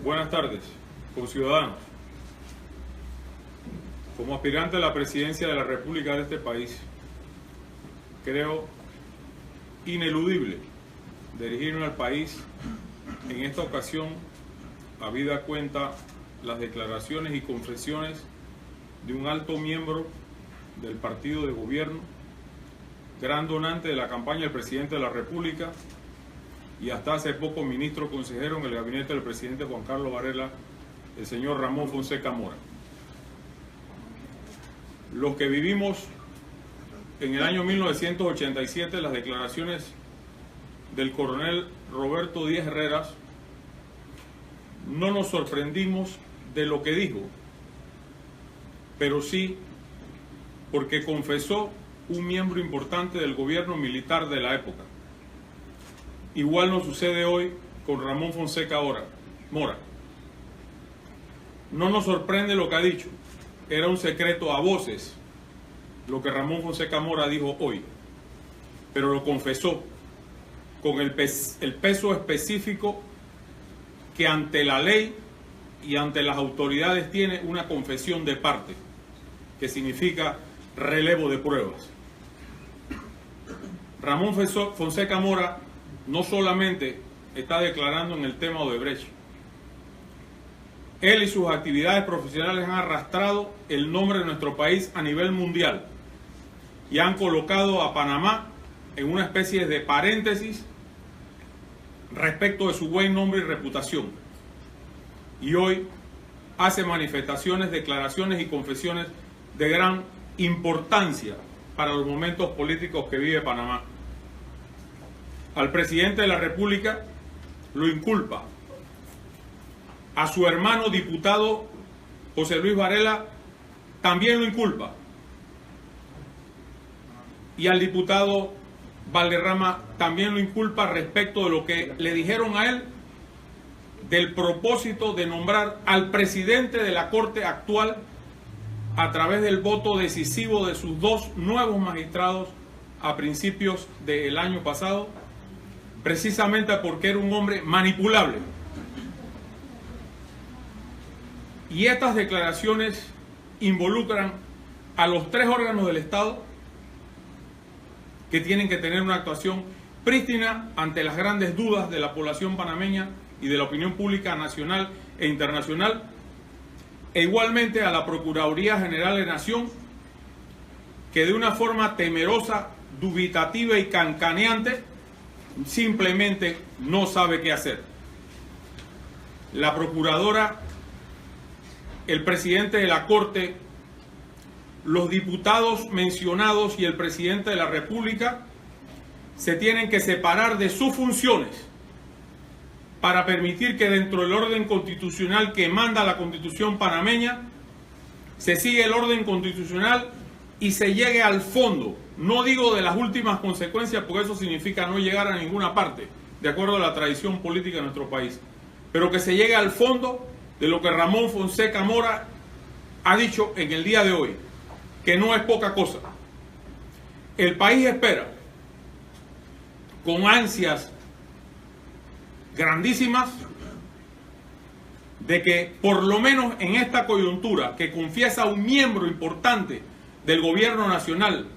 Buenas tardes, conciudadanos. Como aspirante a la presidencia de la República de este país, creo ineludible dirigirme al país en esta ocasión, habida cuenta las declaraciones y confesiones de un alto miembro del partido de gobierno, gran donante de la campaña del presidente de la República y hasta hace poco ministro consejero en el gabinete del presidente Juan Carlos Varela, el señor Ramón Fonseca Mora. Los que vivimos en el año 1987 las declaraciones del coronel Roberto Díaz Herreras, no nos sorprendimos de lo que dijo, pero sí porque confesó un miembro importante del gobierno militar de la época. Igual nos sucede hoy con Ramón Fonseca Mora. No nos sorprende lo que ha dicho, era un secreto a voces lo que Ramón Fonseca Mora dijo hoy, pero lo confesó con el peso específico que ante la ley y ante las autoridades tiene una confesión de parte, que significa relevo de pruebas. Ramón Fonseca Mora no solamente está declarando en el tema Odebrecht, él y sus actividades profesionales han arrastrado el nombre de nuestro país a nivel mundial y han colocado a Panamá en una especie de paréntesis respecto de su buen nombre y reputación. Y hoy hace manifestaciones, declaraciones y confesiones de gran importancia para los momentos políticos que vive Panamá. Al presidente de la República lo inculpa, a su hermano diputado José Luis Varela también lo inculpa, y al diputado Valderrama también lo inculpa respecto de lo que le dijeron a él del propósito de nombrar al presidente de la Corte actual a través del voto decisivo de sus dos nuevos magistrados a principios del año pasado, precisamente porque era un hombre manipulable. Y estas declaraciones involucran a los tres órganos del Estado que tienen que tener una actuación prístina ante las grandes dudas de la población panameña y de la opinión pública nacional e internacional, e igualmente a la Procuraduría General de Nación, que de una forma temerosa, dubitativa y cancaneante simplemente no sabe qué hacer. La procuradora, el presidente de la Corte, los diputados mencionados y el presidente de la República se tienen que separar de sus funciones para permitir que dentro del orden constitucional que manda la Constitución panameña se siga el orden constitucional y se llegue al fondo. No digo de las últimas consecuencias, porque eso significa no llegar a ninguna parte, de acuerdo a la tradición política de nuestro país, pero que se llegue al fondo de lo que Ramón Fonseca Mora ha dicho en el día de hoy, que no es poca cosa. El país espera con ansias grandísimas de que por lo menos en esta coyuntura que confiesa un miembro importante del gobierno nacional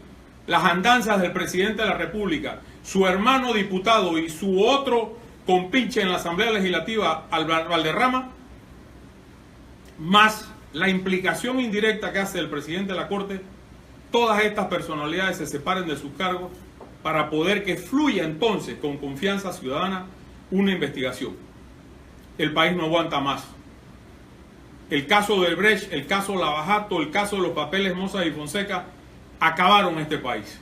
las andanzas del presidente de la República, su hermano diputado y su otro compinche en la Asamblea Legislativa, Valderrama, más la implicación indirecta que hace el presidente de la Corte, todas estas personalidades se separen de sus cargos para poder que fluya entonces con confianza ciudadana una investigación. El país no aguanta más. El caso de Odebrecht, el caso Lavajato, el caso de los papeles Moza y Fonseca acabaron este país.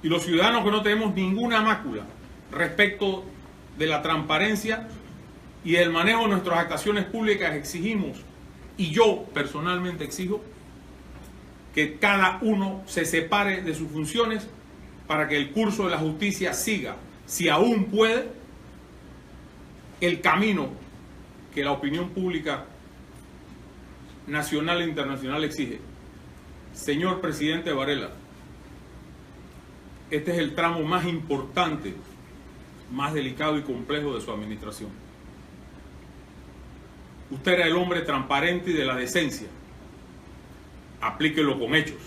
Y los ciudadanos que no tenemos ninguna mácula respecto de la transparencia y del manejo de nuestras actuaciones públicas exigimos, y yo personalmente exijo, que cada uno se separe de sus funciones para que el curso de la justicia siga, si aún puede, el camino que la opinión pública nacional e internacional exige. Señor presidente Varela, este es el tramo más importante, más delicado y complejo de su administración. Usted era el hombre transparente y de la decencia. Aplíquelo con hechos,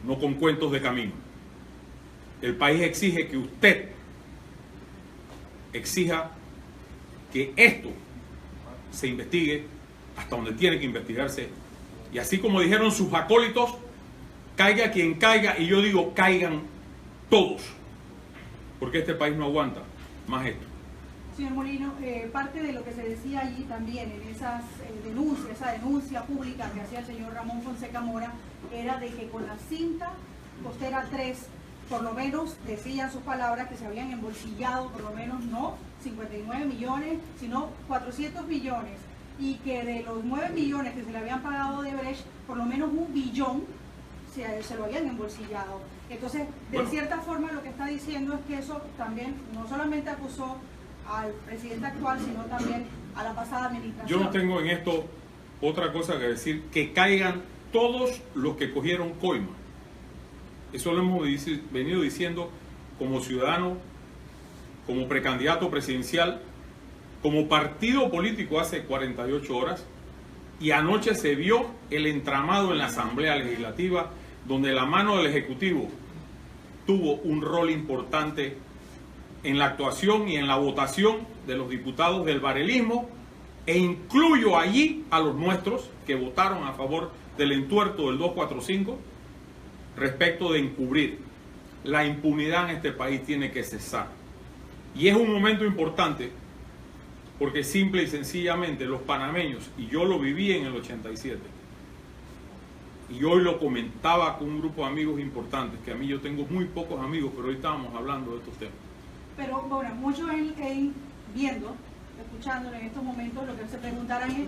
no con cuentos de camino. El país exige que usted exija que esto se investigue hasta donde tiene que investigarse. Y así como dijeron sus acólitos, caiga quien caiga, y yo digo caigan todos, porque este país no aguanta más esto. Señor Molino, parte de lo que se decía allí también en esas denuncias, esa denuncia pública que hacía el señor Ramón Fonseca Mora, era de que con la cinta costera 3, por lo menos decían sus palabras que se habían embolsillado por lo menos no 59 millones, sino 400 millones, y que de los 9 millones que se le habían pagado de Brecht, por lo menos 1 billón se lo habían embolsillado. Entonces, de cierta forma lo que está diciendo es que eso también no solamente acusó al presidente actual, sino también a la pasada administración. Yo no tengo en esto otra cosa que decir, que caigan todos los que cogieron coima. Eso lo hemos venido diciendo como ciudadano, como precandidato presidencial, como partido político hace 48 horas, y anoche se vio el entramado en la Asamblea Legislativa, donde la mano del Ejecutivo tuvo un rol importante en la actuación y en la votación de los diputados del barelismo, e incluyo allí a los nuestros que votaron a favor del entuerto del 245 respecto de encubrir. La impunidad en este país tiene que cesar. Y es un momento importante porque simple y sencillamente los panameños, y yo lo viví en el 87, y hoy lo comentaba con un grupo de amigos importantes, que a mí yo tengo muy pocos amigos, pero hoy estábamos hablando de estos temas. Pero bueno, muchos viendo, escuchándolo en estos momentos, lo que se preguntarán es,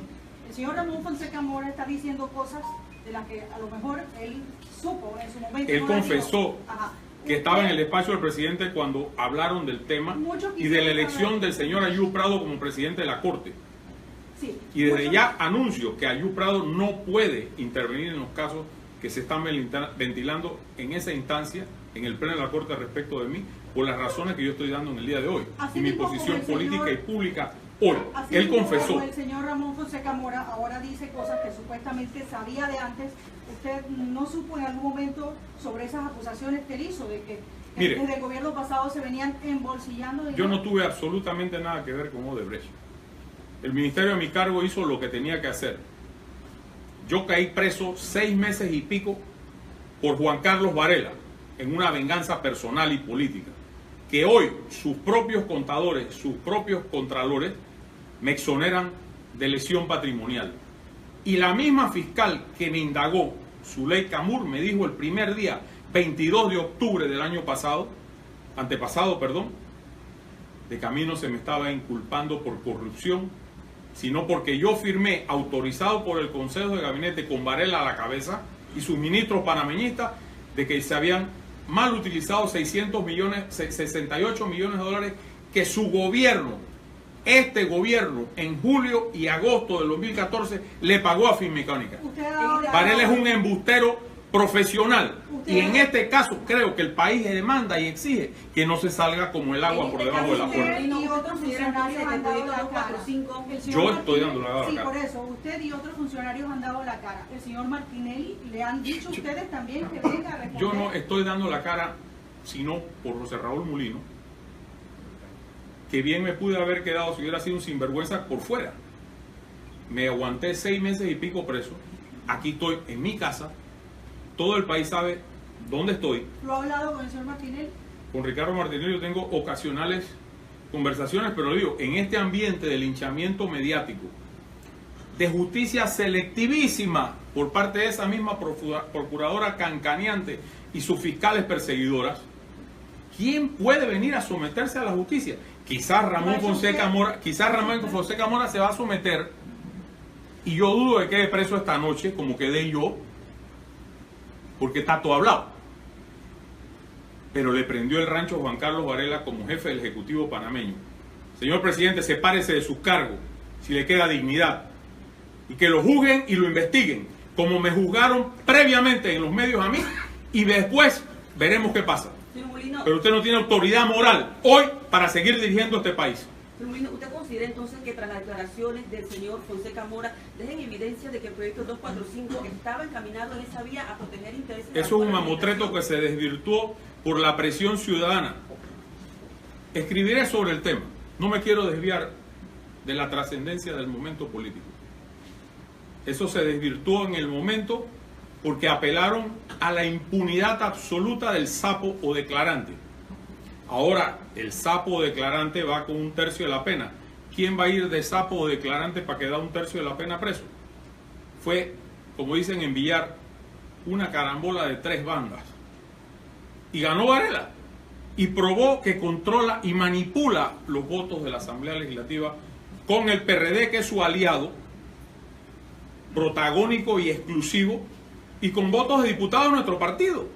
el señor Ramón Fonseca Mora está diciendo cosas de las que a lo mejor él supo en su momento. Él no confesó que estaba en el despacho del presidente cuando hablaron del tema y de la elección del señor Ayub Prado como presidente de la Corte. Sí, y desde ya anuncio que Ayub Prado no puede intervenir en los casos que se están ventilando en esa instancia, en el pleno de la Corte respecto de mí, por las razones que yo estoy dando en el día de hoy, así y mi posición política y pública hoy. Él confesó. El señor Ramón Fonseca Mora ahora dice cosas que supuestamente sabía de antes. ¿Usted no supo en algún momento sobre esas acusaciones que él hizo de que desde el gobierno pasado se venían embolsillando? Yo no tuve absolutamente nada que ver con Odebrecht. El ministerio a mi cargo hizo lo que tenía que hacer. Yo caí preso 6 meses y pico por Juan Carlos Varela en una venganza personal y política, que hoy sus propios contadores, sus propios contralores me exoneran de lesión patrimonial. Y la misma fiscal que me indagó, Zuleika Mur, me dijo el primer día, 22 de octubre del año pasado, antepasado, perdón, de camino se me estaba inculpando por corrupción, sino porque yo firmé, autorizado por el Consejo de Gabinete con Varela a la cabeza y sus ministros panameñistas, de que se habían mal utilizado 68 millones de dólares que su gobierno, este gobierno, en julio y agosto del 2014 le pagó a Finmecánica. Varela es un embustero profesional, y en este caso creo que el país demanda y exige que no se salga como el agua por debajo de la puerta. Y otros funcionarios han dado la cara. Yo estoy dando la cara. Sí, por eso, usted y otros funcionarios han dado la cara. El señor Martinelli, ¿le han dicho ustedes también que venga a responder? Yo no estoy dando la cara, sino por José Raúl Mulino, que bien me pude haber quedado si hubiera sido un sinvergüenza por fuera. Me aguanté 6 meses y pico preso. Aquí estoy en mi casa. Todo el país sabe dónde estoy. ¿Lo ha hablado con el señor Martinelli? Con Ricardo Martinelli yo tengo ocasionales conversaciones, pero digo, en este ambiente de linchamiento mediático, de justicia selectivísima por parte de esa misma procuradora cancaneante y sus fiscales perseguidoras, ¿quién puede venir a someterse a la justicia? Quizás Ramón Fonseca Mora se va a someter, y yo dudo de que quede preso esta noche, como quedé yo, porque está todo hablado. Pero le prendió el rancho Juan Carlos Varela como jefe del Ejecutivo panameño. Señor presidente, sepárese de sus cargos, si le queda dignidad, y que lo juzguen y lo investiguen, como me juzgaron previamente en los medios a mí, y después veremos qué pasa. Pero usted no tiene autoridad moral hoy para seguir dirigiendo este país. ¿Usted considera entonces que tras las declaraciones del señor Fonseca Mora dejen evidencia de que el proyecto 245 estaba encaminado en esa vía a proteger intereses? Eso es un mamotreto que se desvirtuó por la presión ciudadana. Escribiré sobre el tema. No me quiero desviar de la trascendencia del momento político. Eso se desvirtuó en el momento porque apelaron a la impunidad absoluta del sapo o declarante. Ahora, el sapo o declarante va con 1/3 de la pena. ¿Quién va a ir de sapo o declarante para quedar 1/3 de la pena preso? Fue, como dicen en Villar, una carambola de 3 bandas. Y ganó Varela. Y probó que controla y manipula los votos de la Asamblea Legislativa con el PRD, que es su aliado, protagónico y exclusivo, y con votos de diputados de nuestro partido,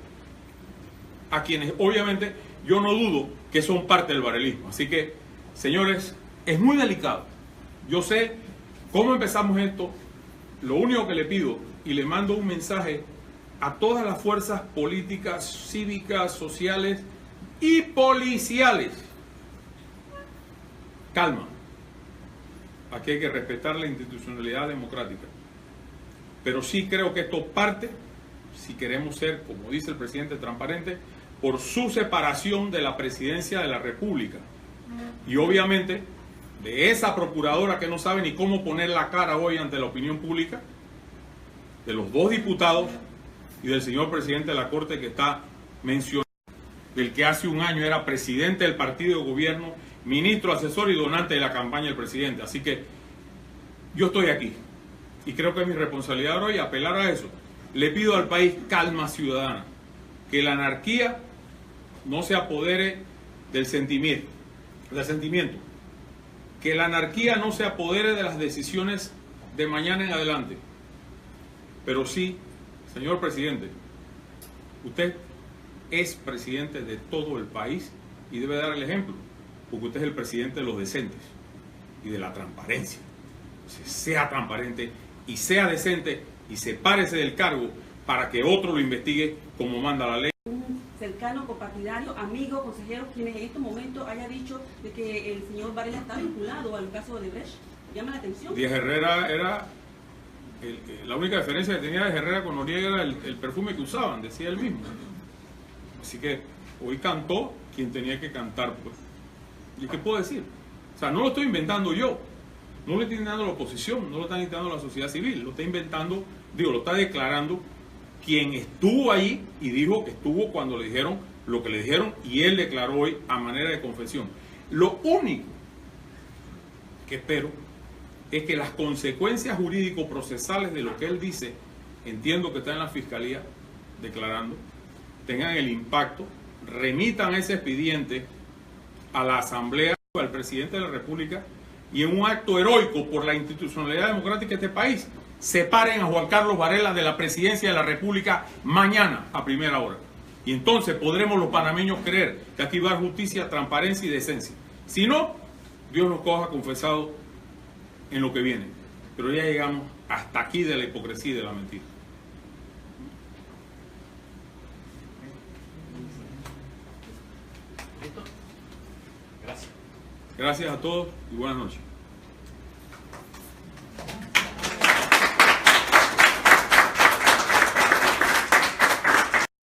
a quienes obviamente yo no dudo que son parte del varelismo. Así que, señores, es muy delicado. Yo sé cómo empezamos esto. Lo único que le pido, y le mando un mensaje a todas las fuerzas políticas, cívicas, sociales y policiales: calma. Aquí hay que respetar la institucionalidad democrática. Pero sí creo que esto parte, si queremos ser, como dice el presidente, transparente, por su separación de la presidencia de la República. Y obviamente, de esa procuradora que no sabe ni cómo poner la cara hoy ante la opinión pública, de los 2 diputados y del señor presidente de la Corte que está mencionado, del que hace un año era presidente del partido de gobierno, ministro, asesor y donante de la campaña del presidente. Así que yo estoy aquí y creo que es mi responsabilidad hoy apelar a eso. Le pido al país calma ciudadana, que la anarquía no se apodere del sentimiento, que la anarquía no se apodere de las decisiones de mañana en adelante. Pero sí, señor presidente, usted es presidente de todo el país y debe dar el ejemplo, porque usted es el presidente de los decentes y de la transparencia. Entonces, sea transparente y sea decente y sepárese del cargo para que otro lo investigue como manda la ley. Un cercano, copartidario, amigo, consejero, quienes en estos momentos haya dicho de que el señor Varela está vinculado al caso de Brecht, llama la atención. Díaz Herrera era, la única diferencia que tenía de Herrera con Noriega era el perfume que usaban, decía él mismo. Así que hoy cantó quien tenía que cantar, pues. ¿Y qué puedo decir? O sea, no lo estoy inventando yo, no lo está inventando la oposición, no lo está inventando la sociedad civil, lo está inventando, lo está declarando quien estuvo ahí y dijo que estuvo cuando le dijeron lo que le dijeron, y él declaró hoy a manera de confesión. Lo único que espero es que las consecuencias jurídico-procesales de lo que él dice, entiendo que está en la fiscalía declarando, tengan el impacto, remitan ese expediente a la Asamblea, al presidente de la República, y en un acto heroico por la institucionalidad democrática de este país, separen a Juan Carlos Varela de la presidencia de la República mañana a primera hora. Y entonces podremos los panameños creer que aquí va a haber justicia, transparencia y decencia. Si no, Dios nos coja confesado en lo que viene. Pero ya llegamos hasta aquí de la hipocresía y de la mentira. Gracias a todos y buenas noches.